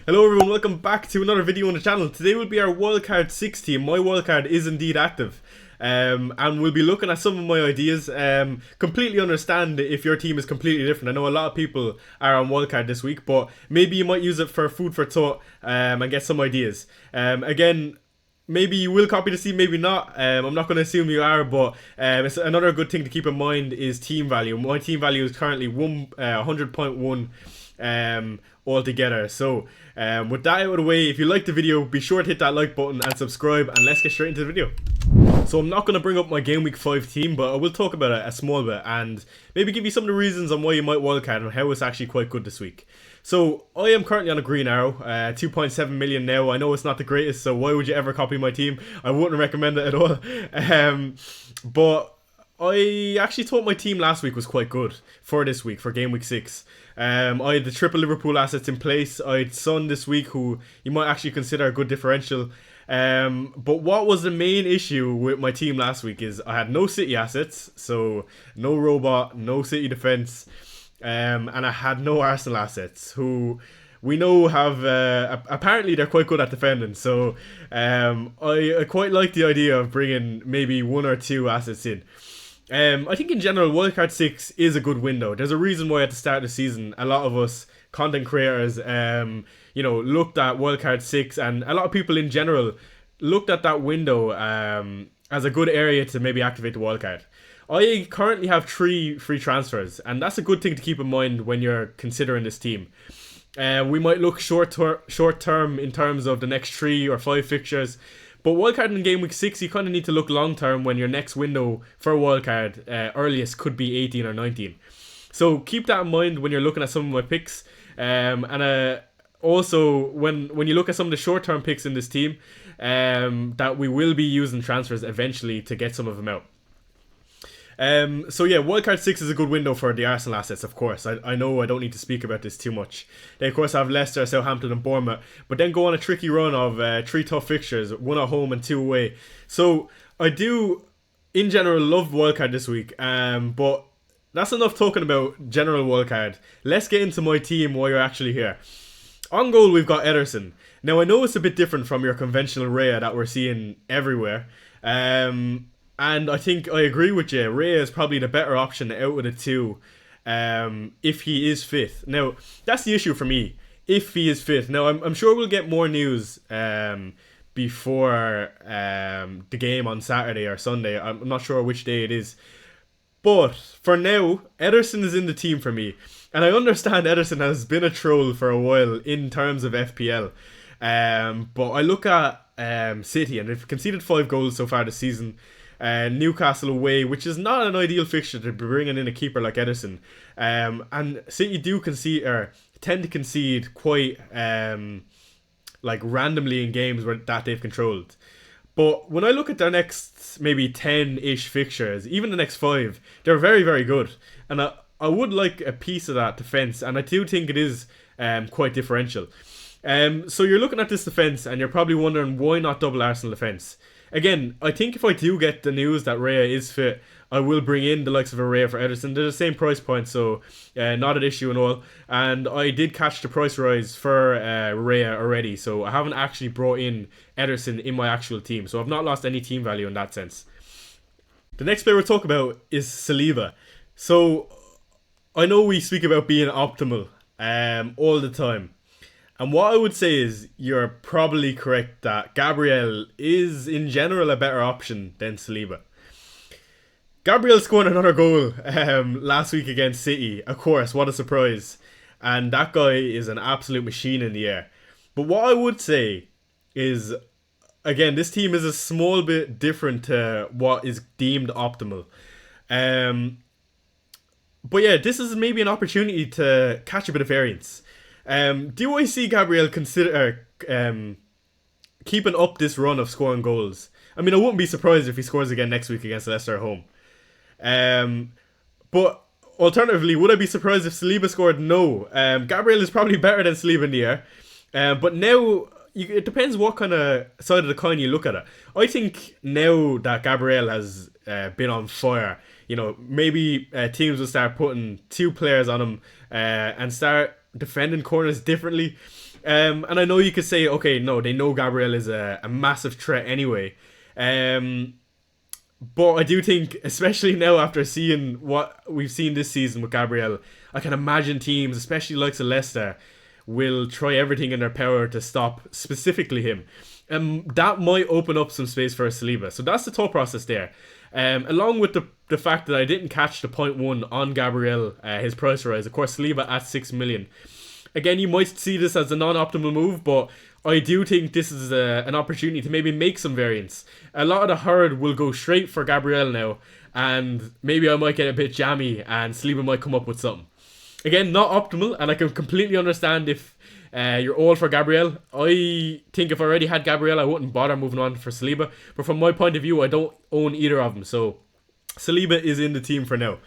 Hello everyone, welcome back to another video on the channel. Today will be our wildcard 6 team. My wildcard is indeed active. And we'll be looking at some of my ideas. Completely understand if your team is completely different. I know a lot of people are on wildcard this week, but maybe you might use it for food for thought and get some ideas. Again, maybe you will copy the team, maybe not. I'm not going to assume you are, but it's another good thing to keep in mind is team value. My team value is currently 100.1 altogether. So with that out of the way, if you liked the video, be sure to hit that like button and subscribe, and let's get straight into the video. So I'm not going to bring up my game week 5 team, but I will talk about it a small bit and maybe give you some of the reasons on why you might wildcard and how it's actually quite good this week. So I am currently on a green arrow, 2.7 million now. I know it's not the greatest, so why would you ever copy my team? I wouldn't recommend it at all. But I actually thought my team last week was quite good for this week, for game week 6. I had the triple Liverpool assets in place. I had Son this week, who you might actually consider a good differential. But what was the main issue with my team last week is I had no City assets, so no Robot, no City defence, and I had no Arsenal assets, who we know have apparently they're quite good at defending. So I quite like the idea of bringing maybe 1 or 2 assets in. I think in general wildcard 6 is a good window. There's a reason why at the start of the season a lot of us content creators looked at wildcard 6, and a lot of people in general looked at that window as a good area to maybe activate the wildcard. I currently have 3 free transfers, and that's a good thing to keep in mind when you're considering this team. We might look short term in terms of the next 3 or 5 fixtures, but wildcard in game week 6, you kind of need to look long term when your next window for a wildcard earliest could be 18 or 19. So keep that in mind when you're looking at some of my picks. Also, when you look at some of the short term picks in this team, that we will be using transfers eventually to get some of them out. So yeah, wildcard 6 is a good window for the Arsenal assets, of course. I know I don't need to speak about this too much. They of course have Leicester, Southampton and Bournemouth, but then go on a tricky run of 3 tough fixtures, 1 at home and 2 away. So I do, in general, love wildcard this week, but that's enough talking about general wildcard. Let's get into my team while you're actually here. On goal, we've got Ederson. Now, I know it's a bit different from your conventional Raya that we're seeing everywhere. And I think I agree with you. Raya is probably the better option out of the 2 if he is fit. Now, that's the issue for me. If he is fit. Now, I'm sure we'll get more news before the game on Saturday or Sunday. I'm not sure which day it is. But for now, Ederson is in the team for me. And I understand Ederson has been a troll for a while in terms of FPL. But I look at City, and they've conceded 5 goals so far this season. Newcastle away, which is not an ideal fixture to be bringing in a keeper like Ederson. And City do tend to concede quite randomly in games that they've controlled. But when I look at their next maybe 10-ish fixtures, even the next 5, they're very, very good. And I would like a piece of that defence, and I do think it is quite differential. So you're looking at this defence, and you're probably wondering why not double Arsenal defence. Again, I think if I do get the news that Raya is fit, I will bring in the likes of a Raya for Ederson. They're the same price point, so not an issue at all. And I did catch the price rise for Raya already, so I haven't actually brought in Ederson in my actual team. So I've not lost any team value in that sense. The next player we'll talk about is Saliba. So I know we speak about being optimal all the time. And what I would say is you're probably correct that Gabriel is in general a better option than Saliba. Gabriel scored another goal last week against City. Of course, what a surprise. And that guy is an absolute machine in the air. But what I would say is, again, this team is a small bit different to what is deemed optimal. But yeah, this is maybe an opportunity to catch a bit of variance. Do I see Gabriel consider keeping up this run of scoring goals? I mean, I wouldn't be surprised if he scores again next week against Leicester at home. But alternatively, would I be surprised if Saliba scored? No. Gabriel is probably better than Saliba in the air. But now, it depends what kind of side of the coin you look at it. I think now that Gabriel has been on fire, maybe teams will start putting 2 players on him and start defending corners differently. And I know you could say, okay, no, they know Gabriel is a massive threat anyway. But I do think, especially now after seeing what we've seen this season with Gabriel, I can imagine teams, especially likes of Leicester, will try everything in their power to stop specifically him. That might open up some space for Saliba. So that's the thought process there. Along with the fact that I didn't catch the point one on Gabriel, his price rise. Of course, Saliba at 6 million. Again, you might see this as a non-optimal move, but I do think this is an opportunity to maybe make some variants. A lot of the herd will go straight for Gabriel now, and maybe I might get a bit jammy and Saliba might come up with something. Again, not optimal, and I can completely understand if you're all for Gabriel. I think if I already had Gabriel, I wouldn't bother moving on for Saliba. But from my point of view, I don't own either of them, so Saliba is in the team for now.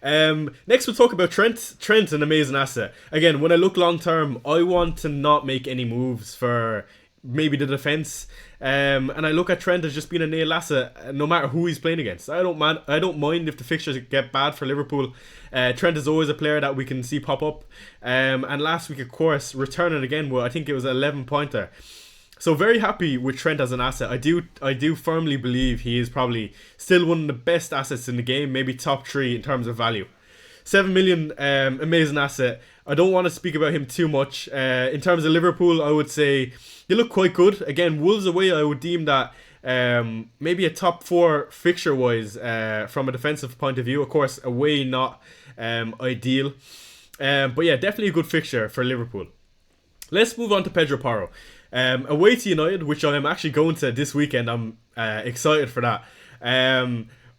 Next we'll talk about Trent. Trent, an amazing asset. Again, when I look long term, I want to not make any moves for maybe the defence. And I look at Trent as just being a nail asset no matter who he's playing against. I don't mind if the fixtures get bad for Liverpool. Trent is always a player that we can see pop up. And last week, of course, returning again, well, I think it was an 11-pointer. So very happy with Trent as an asset. I do firmly believe he is probably still one of the best assets in the game, maybe top 3 in terms of value. 7 million, amazing asset. I don't want to speak about him too much. In terms of Liverpool, I would say they look quite good. Again, Wolves away, I would deem that maybe a top 4 fixture wise from a defensive point of view. Of course, away not ideal. But yeah, definitely a good fixture for Liverpool. Let's move on to Pedro Porro. Away to United, which I am actually going to this weekend. I'm excited for that.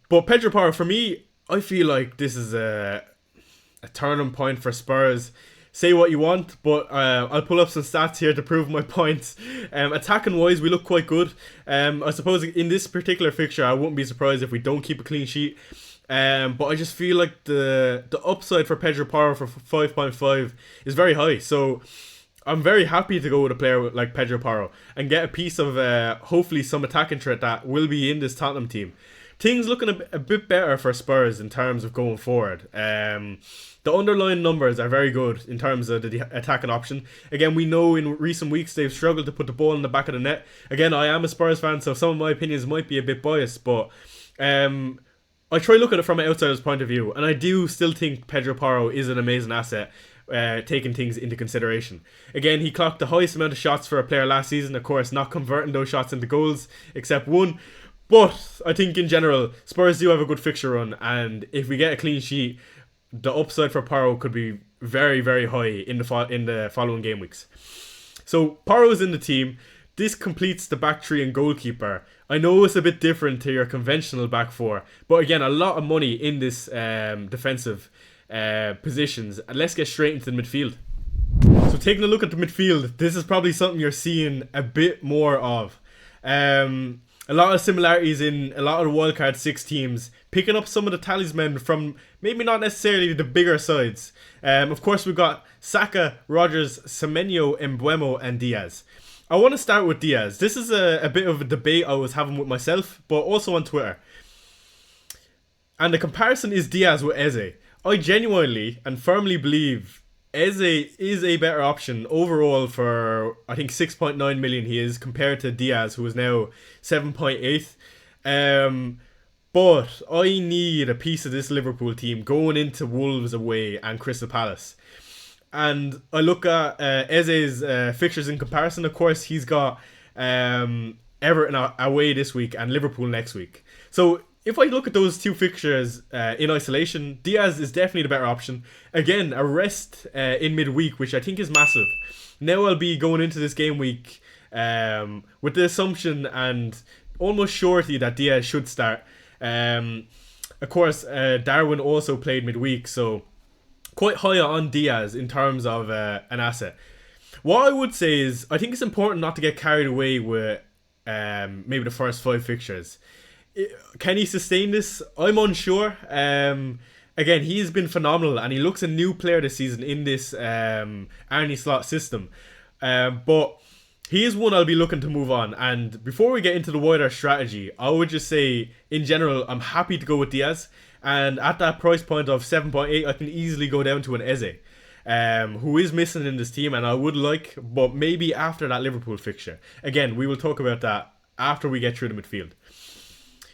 But Pedro Porro, for me, I feel like this is a turning point for Spurs. Say what you want, but I'll pull up some stats here to prove my points. Attacking wise, we look quite good. I suppose in this particular fixture, I wouldn't be surprised if we don't keep a clean sheet. But I just feel like the upside for Pedro Porro for 5.5 is very high. So I'm very happy to go with a player like Pedro Porro and get a piece of hopefully some attacking threat that will be in this Tottenham team. Things looking a bit better for Spurs in terms of going forward. The underlying numbers are very good in terms of the attacking option. Again, we know in recent weeks they've struggled to put the ball in the back of the net. Again, I am a Spurs fan, so some of my opinions might be a bit biased, but I try to look at it from an outsider's point of view, and I do still think Pedro Porro is an amazing asset, taking things into consideration. Again, he clocked the highest amount of shots for a player last season, of course not converting those shots into goals, except one. But I think in general, Spurs do have a good fixture run, and if we get a clean sheet, the upside for Porro could be very, very high in the following game weeks. So Porro is in the team. This completes the back 3 and goalkeeper. I know it's a bit different to your conventional back 4, but again, a lot of money in this defensive positions. And let's get straight into the midfield. So taking a look at the midfield, this is probably something you're seeing a bit more of. A lot of similarities in a lot of the WILDCARD 6 teams, picking up some of the talisman from maybe not necessarily the bigger sides. Of course, we've got Saka, Rodgers, Semenyo, Mbeumo, and Diaz. I want to start with Diaz. This is a bit of a debate I was having with myself, but also on Twitter. And the comparison is Diaz with Eze. I genuinely and firmly believe Eze is a better option overall for, I think, 6.9 million he is, compared to Diaz, who is now 7.8. But I need a piece of this Liverpool team going into Wolves away and Crystal Palace. And I look at Eze's fixtures in comparison. Of course, he's got Everton away this week and Liverpool next week. So if I look at those two fixtures in isolation, Diaz is definitely the better option. Again, a rest in midweek, which I think is massive. Now I'll be going into this game week with the assumption and almost surety that Diaz should start. Of course, Darwin also played midweek, so quite high on Diaz in terms of an asset. What I would say is, I think it's important not to get carried away with maybe the first 5 fixtures. Can he sustain this? I'm unsure. Again, he's been phenomenal and he looks a new player this season in this Arne Slot system. But he is one I'll be looking to move on. And before we get into the wider strategy, I would just say, in general, I'm happy to go with Diaz. And at that price point of 7.8, I can easily go down to an Eze. who is missing in this team, and I would like, but maybe after that Liverpool fixture. Again, we will talk about that after we get through the midfield.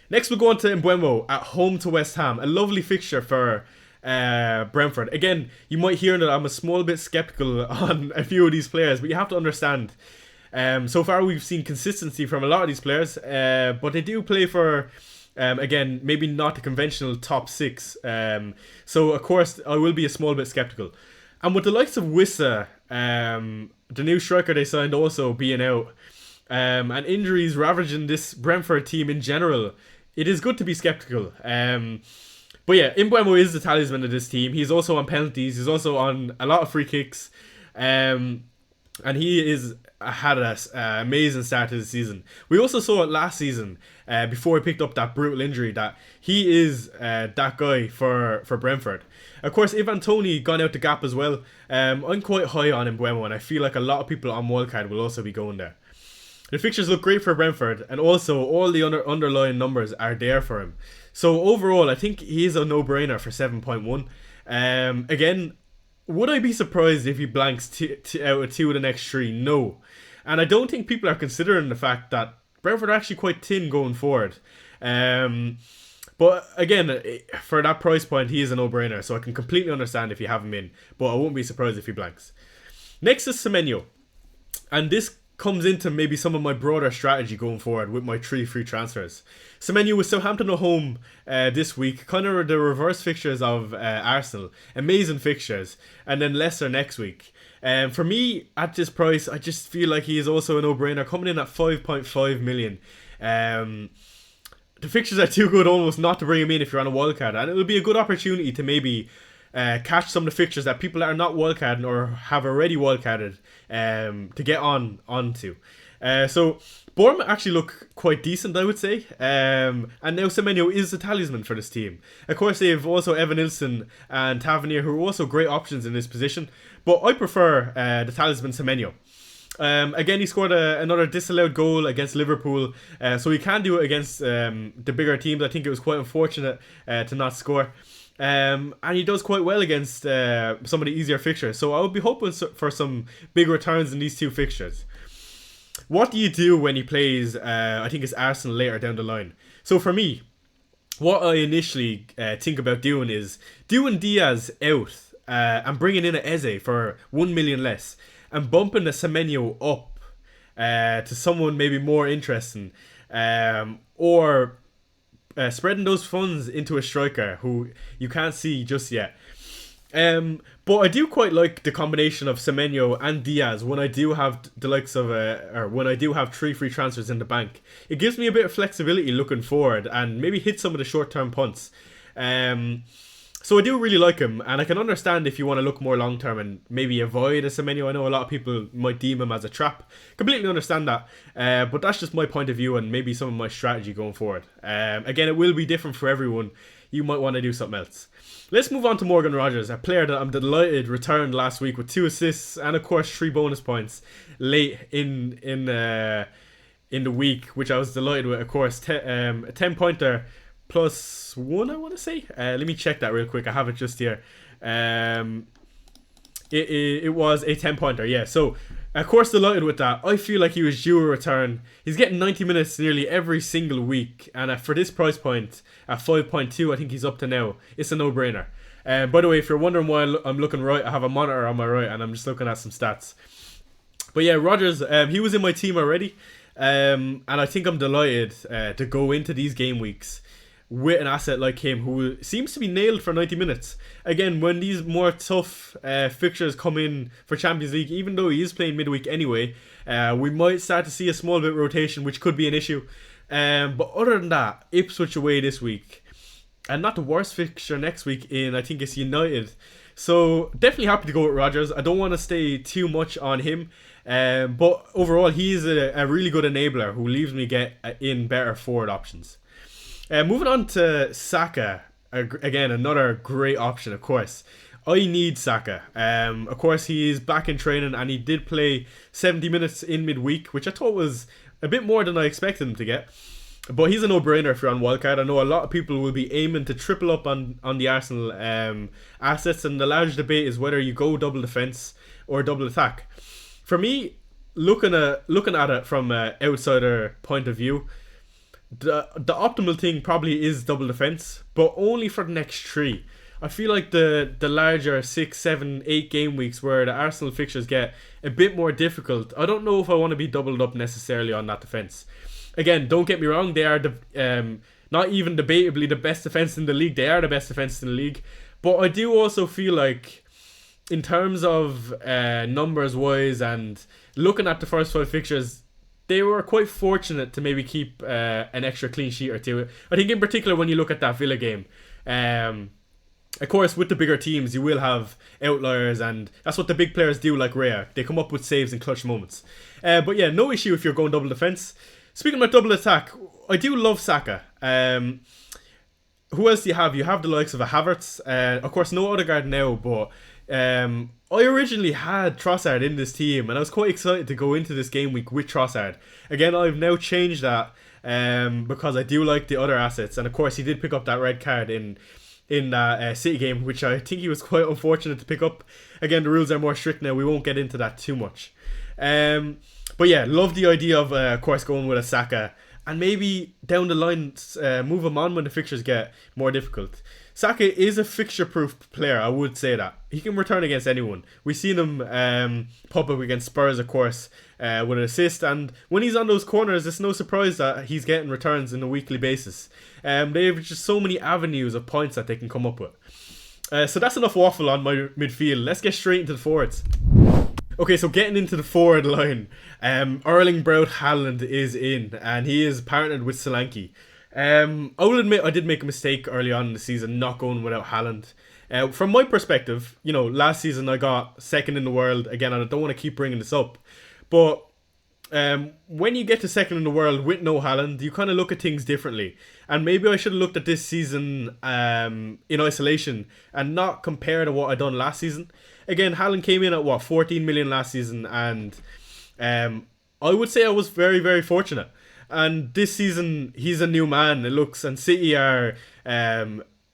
Next, we'll go on to Mbeumo at home to West Ham. A lovely fixture for Brentford. Again, you might hear that I'm a small bit skeptical on a few of these players, but you have to understand. So far, we've seen consistency from a lot of these players, but they do play for, again, maybe not the conventional top 6. So, of course, I will be a small bit skeptical. And with the likes of Wissa, the new striker they signed also being out, and injuries ravaging this Brentford team in general, it is good to be skeptical. But yeah, Mbeumo is the talisman of this team. He's also on penalties. He's also on a lot of free kicks. And he had an amazing start to the season. We also saw it last season, before he picked up that brutal injury, that he is that guy for Brentford. Of course, Ivan Toney gone out the gap as well. I'm quite high on Mbeumo, and I feel like a lot of people on Wildcard will also be going there. The fixtures look great for Brentford, and also all the underlying numbers are there for him. So overall, I think he is a no-brainer for 7.1. Again, would I be surprised if he blanks out of 2 of the next 3? No. And I don't think people are considering the fact that Brentford are actually quite thin going forward. But again, for that price point, he is a no-brainer. So I can completely understand if you have him in. But I won't be surprised if he blanks. Next is Semenyo. And this comes into maybe some of my broader strategy going forward with my 3 free transfers. Semenyo with Southampton at home this week, kind of the reverse fixtures of Arsenal. Amazing fixtures. And then Leicester next week. For me, at this price, I just feel like he is also a no-brainer, coming in at 5.5 million. The fixtures are too good almost not to bring him in if you're on a wildcard, and it will be a good opportunity to maybe catch some of the fixtures that people that are not wildcarding or have already wildcarded to get onto. So Bournemouth actually look quite decent, I would say. And now Semenyo is the talisman for this team. Of course, they have also Evan Nilsson and Tavernier, who are also great options in this position. But I prefer the talisman Semenyo. Again, he scored another disallowed goal against Liverpool. So he can do it against the bigger teams. I think it was quite unfortunate to not score. And he does quite well against some of the easier fixtures. So I would be hoping for some big returns in these 2 fixtures. What do you do when he plays, I think it's Arsenal later down the line? So for me, what I initially think about doing is doing Diaz out and bringing in an Eze for 1 million less and bumping the Semenyo up to someone maybe more interesting, or spreading those funds into a striker who you can't see just yet. But I do quite like the combination of Semenyo and Diaz when I do have the likes of or when I do have 3 free transfers in the bank. It gives me a bit of flexibility looking forward and maybe hit some of the short-term punts. So I do really like him, and I can understand if you want to look more long-term and maybe avoid a Semenyo. I know a lot of people might deem him as a trap. Completely understand that, but that's just my point of view and maybe some of my strategy going forward. Again, it will be different for everyone. You might want to do something else. Let's move on to Morgan Rogers, a player that I'm delighted returned last week with 2 assists and of course 3 bonus points late in the week, which I was delighted with. Of course, a 10-pointer plus 1, I want to say. Let me check that real quick. I have it just here. It was a 10-pointer, yeah. So, of course, delighted with that. I feel like he was due a return. He's getting 90 minutes nearly every single week. And for this price point, at 5.2, I think he's up to now. It's a no-brainer. By the way, if you're wondering why I'm looking right, I have a monitor on my right and I'm just looking at some stats. But yeah, Rogers, he was in my team already. And I think I'm delighted to go into these game weeks with an asset like him who seems to be nailed for 90 minutes. Again, when these more tough fixtures come in for Champions League, even though he is playing midweek anyway, we might start to see a small bit of rotation, which could be an issue. But other than that, Ipswich away this week, and not the worst fixture next week in, I think it's United. So definitely happy to go with Rogers. I don't want to stay too much on him. But overall, he's a really good enabler who leaves me get in better forward options. Moving on to Saka, again, another great option, of course. I need Saka. Of course, he is back in training and he did play 70 minutes in midweek, which I thought was a bit more than I expected him to get. But he's a no-brainer if you're on wildcard. I know a lot of people will be aiming to triple up on the Arsenal assets, and the large debate is whether you go double defense or double attack. For me, looking at it from an outsider point of view, the optimal thing probably is double defense, but only for the next three. I feel like the larger 6, 7, 8 game weeks where the Arsenal fixtures get a bit more difficult, I don't know if I want to be doubled up necessarily on that defense. Again, don't get me wrong, they are not even debatably the best defense in the league. They are the best defense in the league. But I do also feel like, in terms of numbers wise and looking at the first 5 fixtures, they were quite fortunate to maybe keep an extra clean sheet or two. I think in particular when you look at that Villa game, of course with the bigger teams you will have outliers, and that's what the big players do, like Raya. They come up with saves in clutch moments. But yeah, no issue if you're going double defense. Speaking about double attack, I do love Saka. Who else do you have? You have the likes of a Havertz. Of course, no Odegaard now, but I originally had Trossard in this team, and I was quite excited to go into this game week with Trossard. Again, I've now changed that because I do like the other assets, and of course, he did pick up that red card in that City game, which I think he was quite unfortunate to pick up. Again, the rules are more strict now. We won't get into that too much. But yeah, love the idea of course going with a Saka, and maybe down the line move him on when the fixtures get more difficult. Saka is a fixture-proof player, I would say that. He can return against anyone. We've seen him pop up against Spurs, of course, with an assist, and when he's on those corners, it's no surprise that he's getting returns on a weekly basis. They have just so many avenues of points that they can come up with. So that's enough waffle on my midfield. Let's get straight into the forwards. Okay, so getting into the forward line, Erling Braut Haaland is in, and he is partnered with Solanke. I will admit I did make a mistake early on in the season not going without Haaland. From my perspective, last season I got second in the world. Again, I don't want to keep bringing this up, but when you get to second in the world with no Haaland, you kind of look at things differently. And maybe I should have looked at this season in isolation and not compare to what I done last season. Again, Haaland came in at 14 million last season, and I would say I was very, very fortunate. And this season, he's a new man, it looks, and City are,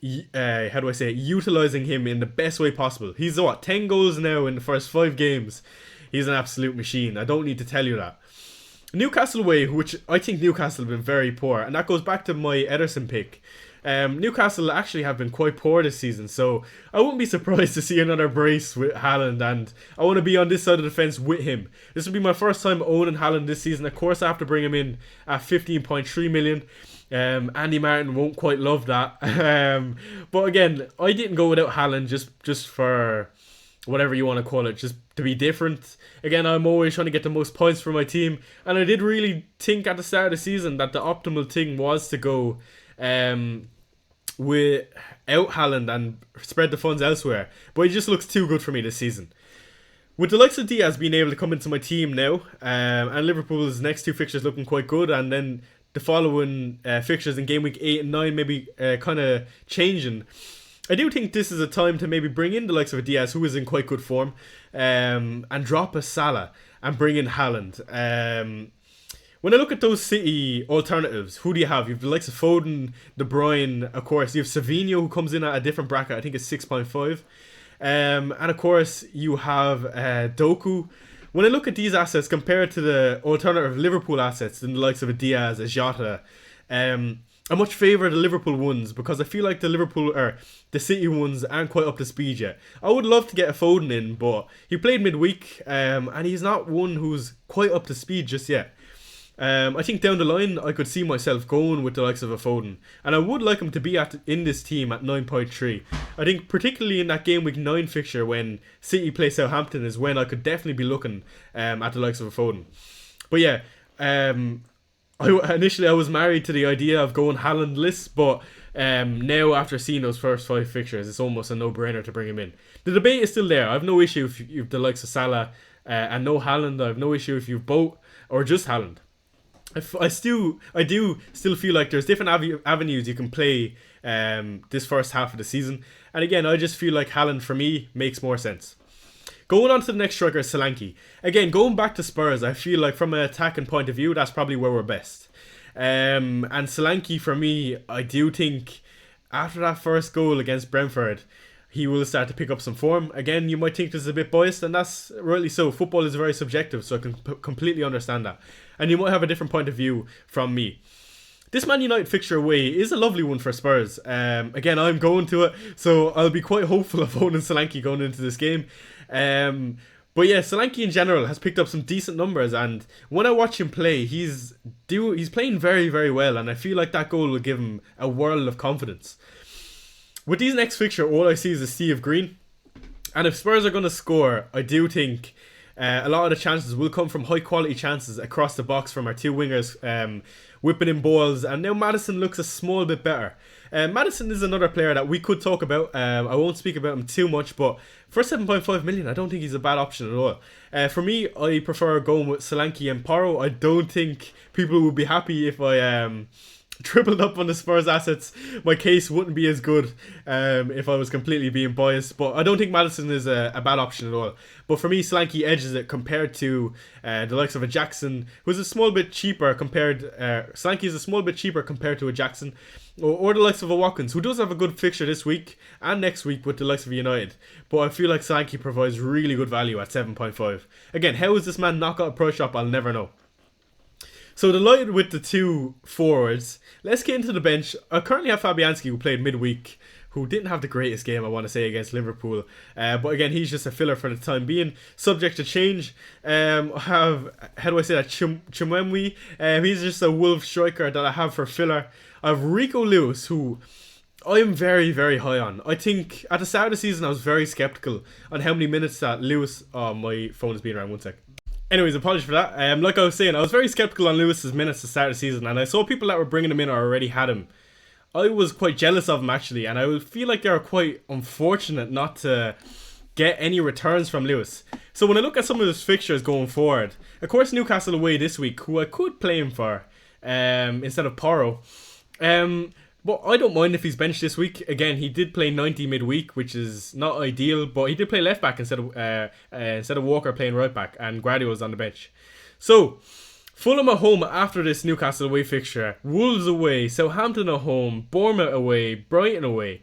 utilising him in the best way possible. He's 10 goals now in the first 5 games. He's an absolute machine. I don't need to tell you that. Newcastle away, which I think Newcastle have been very poor, and that goes back to my Ederson pick. Newcastle actually have been quite poor this season, so I wouldn't be surprised to see another brace with Haaland, and I want to be on this side of the fence with him. This will be my first time owning Haaland this season. Of course, I have to bring him in at 15.3 million. Andy Martin won't quite love that. But again, I didn't go without Haaland just for whatever you want to call it, just to be different. Again, I'm always trying to get the most points for my team, and I did really think at the start of the season that the optimal thing was to go without Haaland and spread the funds elsewhere, but he just looks too good for me this season. With the likes of Diaz being able to come into my team now, and Liverpool's next 2 fixtures looking quite good, and then the following fixtures in game week 8 and 9 maybe kind of changing, I do think this is a time to maybe bring in the likes of a Diaz, who is in quite good form, and drop a Salah and bring in Haaland. When I look at those City alternatives, who do you have? You have the likes of Foden, De Bruyne, of course. You have Savinho, who comes in at a different bracket. I think it's 6.5. And of course, you have Doku. When I look at these assets compared to the alternative Liverpool assets, in the likes of a Diaz, a Jota, I much favour the Liverpool ones because I feel like the City ones aren't quite up to speed yet. I would love to get a Foden in, but he played midweek, and he's not one who's quite up to speed just yet. I think down the line I could see myself going with the likes of a Foden, and I would like him to be in this team at 9.3. I think particularly in that game week 9 fixture when City play Southampton is when I could definitely be looking at the likes of a Foden. But yeah, initially I was married to the idea of going Haaland-less, but now after seeing those first 5 fixtures, it's almost a no-brainer to bring him in. The debate is still there. I have no issue if you've the likes of Salah and no Haaland. I have no issue if you've both or just Haaland. I do still feel like there's different avenues you can play this first half of the season, and again I just feel like Haaland for me makes more sense. Going on to the next striker, Solanke. Again, going back to Spurs, I feel like from an attacking point of view, that's probably where we're best. And Solanke, for me, I do think after that first goal against Brentford, he will start to pick up some form. Again, you might think this is a bit biased, and that's rightly so. Football is very subjective, so I can completely understand that. And you might have a different point of view from me. This Man United fixture away is a lovely one for Spurs. Again, I'm going to it, so I'll be quite hopeful of owning Solanke going into this game. But yeah, Solanke in general has picked up some decent numbers, and when I watch him play, he's playing very, very well, and I feel like that goal will give him a world of confidence. With these next fixture, all I see is a sea of green. And if Spurs are going to score, I do think a lot of the chances will come from high quality chances across the box from our two wingers whipping in balls. And now Maddison looks a small bit better. Maddison is another player that we could talk about. I won't speak about him too much, but for 7.5 million, I don't think he's a bad option at all. For me, I prefer going with Solanke and Porro. I don't think people would be happy if I tripled up on the Spurs assets. My case wouldn't be as good if I was completely being biased, but I don't think Maddison is a bad option at all. But for me, Solanke edges it compared to the likes of a Jackson, who's a small bit cheaper compared. Solanke is a small bit cheaper compared to a Jackson, or the likes of a Watkins, who does have a good fixture this week and next week with the likes of United. But I feel like Solanke provides really good value at 7.5. Again, how is this man not got a pro shop? I'll never know. So delighted with the two forwards. Let's get into the bench. I currently have Fabianski, who played midweek, who didn't have the greatest game, I want to say, against Liverpool. But again, he's just a filler for the time being, subject to change. I have, how do I say that, Chimwemwe. He's just a Wolves striker that I have for filler. I have Rico Lewis, who I am very, very high on. I think at the start of the season, I was very skeptical on how many minutes that Lewis... Oh, my phone is being around, 1 sec. Anyways, apologies for that. Like I was saying, I was very skeptical on Lewis's minutes to start the season, and I saw people that were bringing him in or already had him. I was quite jealous of him, actually, and I feel like they were quite unfortunate not to get any returns from Lewis. So when I look at some of his fixtures going forward, of course Newcastle away this week, who I could play him for instead of Porro. But I don't mind if he's benched this week. Again, he did play 90 midweek, which is not ideal, but he did play left back instead of Walker playing right back, and Guardiola's on the bench. So Fulham at home after this Newcastle away fixture, Wolves away, Southampton at home, Bournemouth away, Brighton away.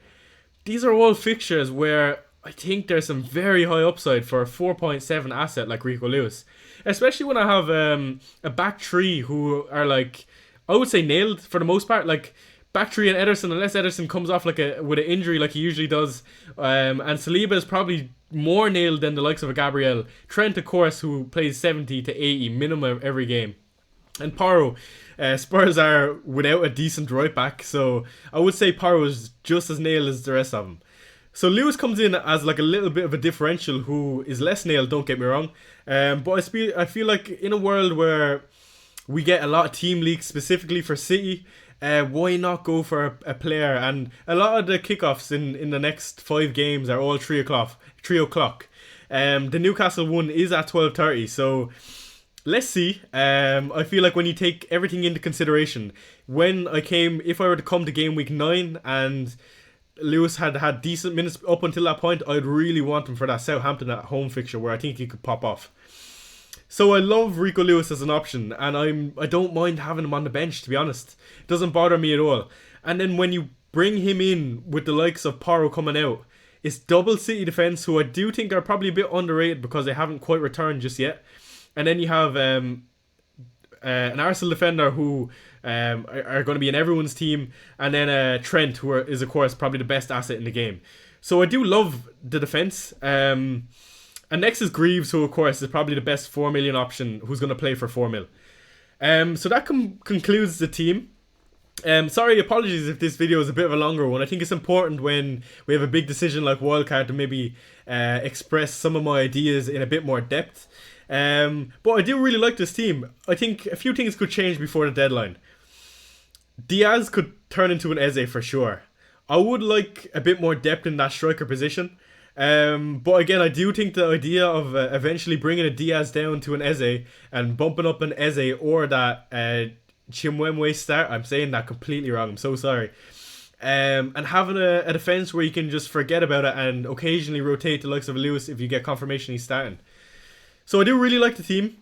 These are all fixtures where I think there's some very high upside for a 4.7 asset like Rico Lewis, especially when I have a back three who are like, I would say nailed for the most part, like back three and Ederson, unless Ederson comes off with an injury like he usually does. And Saliba is probably more nailed than the likes of a Gabriel. Trent, of course, who plays 70 to 80 minimum every game. And Porro, Spurs are without a decent right back, so I would say Porro is just as nailed as the rest of them. So Lewis comes in as like a little bit of a differential who is less nailed, don't get me wrong. But I feel like in a world where we get a lot of team leaks specifically for City, why not go for a player? And a lot of the kickoffs in the next 5 games are all 3 o'clock. The Newcastle one is at 12:30, so let's see. I feel like when you take everything into consideration, if I were to come to game week 9 and Lewis had decent minutes up until that point, I'd really want him for that Southampton at home fixture where I think he could pop off. So I love Rico Lewis as an option, and I don't mind having him on the bench, to be honest. It doesn't bother me at all. And then when you bring him in with the likes of Porro coming out, it's double City defence, who I do think are probably a bit underrated because they haven't quite returned just yet. And then you have an Arsenal defender who are going to be in everyone's team, and then Trent, who is of course probably the best asset in the game. So I do love the defence. And next is Greaves, who of course is probably the best 4 million option, who's going to play for 4 mil. So that concludes the team. Sorry, apologies if this video is a bit of a longer one. I think it's important when we have a big decision like wildcard to maybe express some of my ideas in a bit more depth. But I do really like this team. I think a few things could change before the deadline. Diaz could turn into an Eze for sure. I would like a bit more depth in that striker position. But again, I do think the idea of eventually bringing a Diaz down to an Eze and bumping up an Eze or that Chimwemwe start, I'm saying that completely wrong, I'm so sorry, and having a defence where you can just forget about it and occasionally rotate the likes of Lewis if you get confirmation he's starting. So I do really like the team.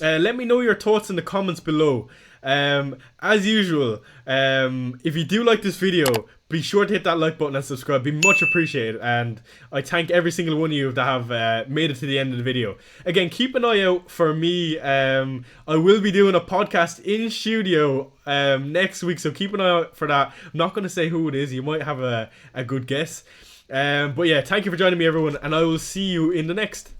Let me know your thoughts in the comments below. As usual, if you do like this video, be sure to hit that like button and subscribe. Be much appreciated, and I thank every single one of you that have made it to the end of the video. Again, keep an eye out for me. I will be doing a podcast in studio next week, so keep an eye out for that. I'm not going to say who it is. You might have a good guess. But yeah, thank you for joining me, everyone, and I will see you in the next.